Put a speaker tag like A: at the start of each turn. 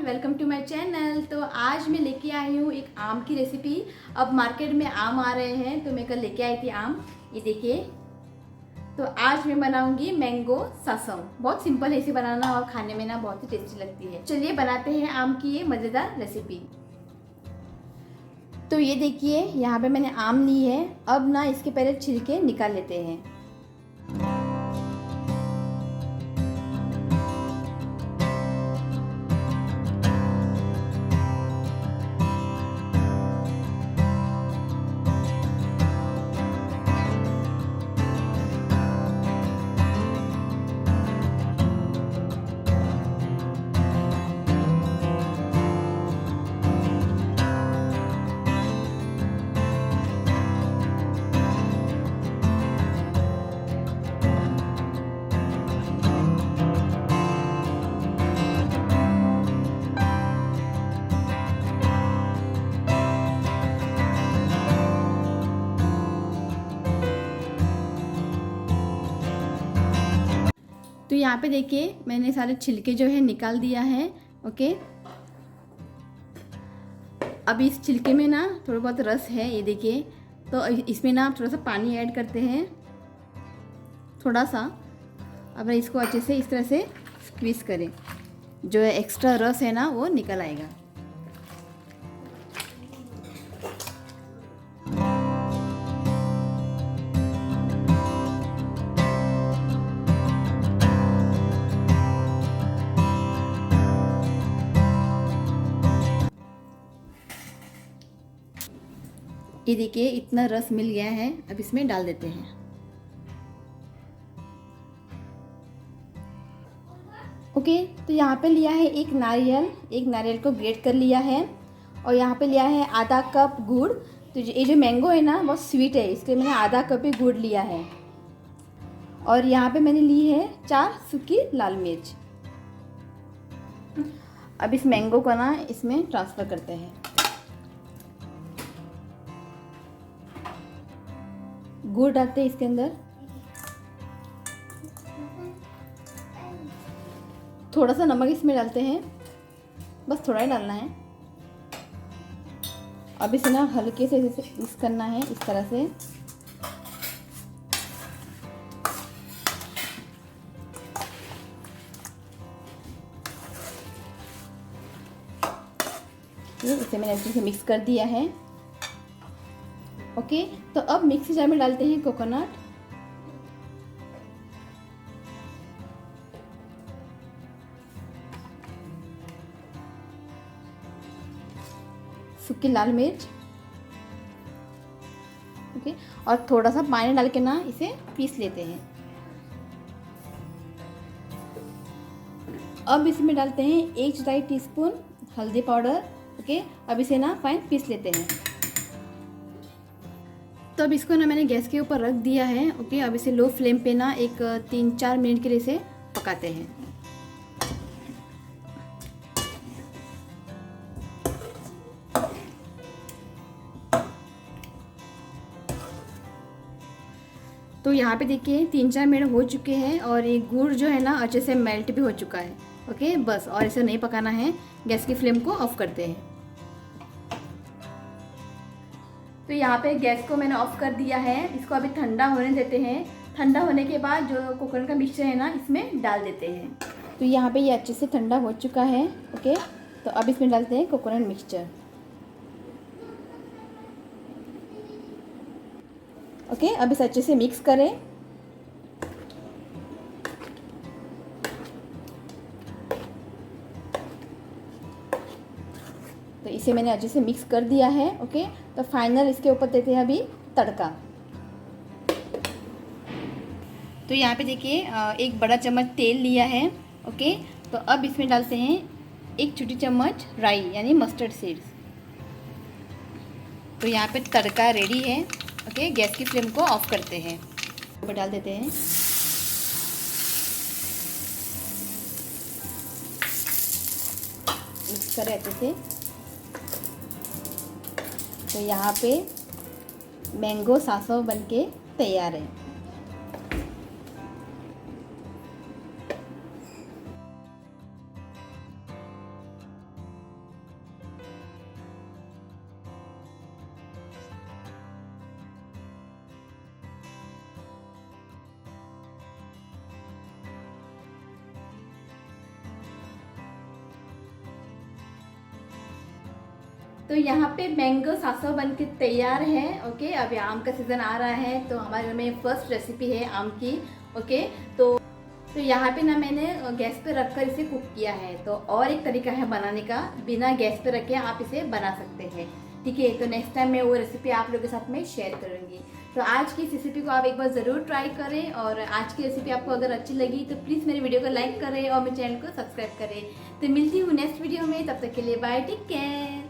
A: Welcome to my channel. तो आज मैं लेके आई हूँ एक आम की रेसिपी। अब मार्केट में आम आ रहे हैं तो मैं कल लेके आई थी आम, ये देखिए। तो आज मैं बनाऊंगी मैंगो सासव। बहुत सिंपल है इसे बनाना और खाने में ना बहुत ही टेस्टी लगती है। चलिए बनाते हैं आम की ये मज़ेदार रेसिपी। तो ये देखिए यहाँ पे मैंने आम ली है। अब ना इसके पहले छिलके निकाल लेते हैं। तो यहाँ पे देखिए मैंने सारे छिलके जो है निकाल दिया है। ओके, अब इस छिलके में ना थोड़ा बहुत रस है, ये देखिए। तो इसमें ना आप थोड़ा सा पानी ऐड करते हैं, थोड़ा सा। अब इसको अच्छे से इस तरह से स्क्वीज करें, जो है एक्स्ट्रा रस है ना वो निकल आएगा। ये देखिए इतना रस मिल गया है। अब इसमें डाल देते हैं। ओके, तो यहाँ पे लिया है एक नारियल को ग्रेट कर लिया है। और यहाँ पे लिया है आधा कप गुड़। तो ये जो मैंगो है ना बहुत स्वीट है, इसलिए मैंने आधा कप ही गुड़ लिया है। और यहाँ पे मैंने ली है 4 सूखी लाल मिर्च। अब इस मैंगो को ना इसमें ट्रांसफ़र करते हैं। गुड़ डालते हैं इसके अंदर, थोड़ा सा नमक इसमें डालते हैं, बस थोड़ा ही डालना है। अब इसे ना हल्के से मिक्स करना है इस तरह से। इसे मैंने अच्छे से मिक्स कर दिया है। ओके, तो अब मिक्सी जार में डालते हैं कोकोनट। सूखी लाल मिर्च। ओके, और थोड़ा सा पानी डाल के ना इसे पीस लेते हैं। अब इसमें डालते हैं 1 टीस्पून हल्दी पाउडर। ओके, अब इसे ना फाइन पीस लेते हैं। तो अब इसको ना मैंने गैस के ऊपर रख दिया है। ओके, अब इसे लो फ्लेम पे ना एक 3-4 मिनट के लिए इसे पकाते हैं। तो यहाँ पे देखिए 3-4 मिनट हो चुके हैं और ये गुड़ जो है ना अच्छे से मेल्ट भी हो चुका है। ओके, बस और इसे नहीं पकाना है, गैस की फ्लेम को ऑफ करते हैं। तो यहाँ पे गैस को मैंने ऑफ कर दिया है। इसको अभी ठंडा होने देते हैं। ठंडा होने के बाद जो कोकोनट का मिक्सचर है ना इसमें डाल देते हैं। तो यहाँ पे ये अच्छे से ठंडा हो चुका है। ओके, तो अब इसमें डालते हैं कोकोनट मिक्सचर। ओके, अब इसे अच्छे से मिक्स करें। तो इसे मैंने अच्छे से मिक्स कर दिया है। ओके, तो फाइनल इसके ऊपर देते हैं अभी तड़का। तो यहाँ पे देखिए 1 बड़ा चम्मच तेल लिया है। ओके, तो अब इसमें डालते हैं 1 छोटी चम्मच राई यानी मस्टर्ड सीड्स। तो यहाँ पे तड़का रेडी है। ओके, गैस की फ्लेम को ऑफ करते हैं, ऊपर डाल देते हैं। मिक्स करें अच्छे से। तो यहाँ पे मैंगो सासव बनके तैयार है। तो यहाँ पे मैंगो सासो बन के तैयार है। ओके, अभी आम का सीज़न आ रहा है तो हमारे घर में फर्स्ट रेसिपी है आम की। ओके, तो यहाँ पे ना मैंने गैस पे रखकर इसे कुक किया है। तो और एक तरीका है बनाने का, बिना गैस पे रखे आप इसे बना सकते हैं। ठीक है, तो नेक्स्ट टाइम मैं वो रेसिपी आप लोगों के साथ में शेयर करूँगी। तो आज की इस रेसिपी को आप एक बार ज़रूर ट्राई करें, और आज की रेसिपी आपको अगर अच्छी लगी तो प्लीज़ मेरे वीडियो को लाइक करें और मेरे चैनल को सब्सक्राइब करें। तो मिलती हूँ नेक्स्ट वीडियो में, तब तक के लिए बाय, टेक केयर।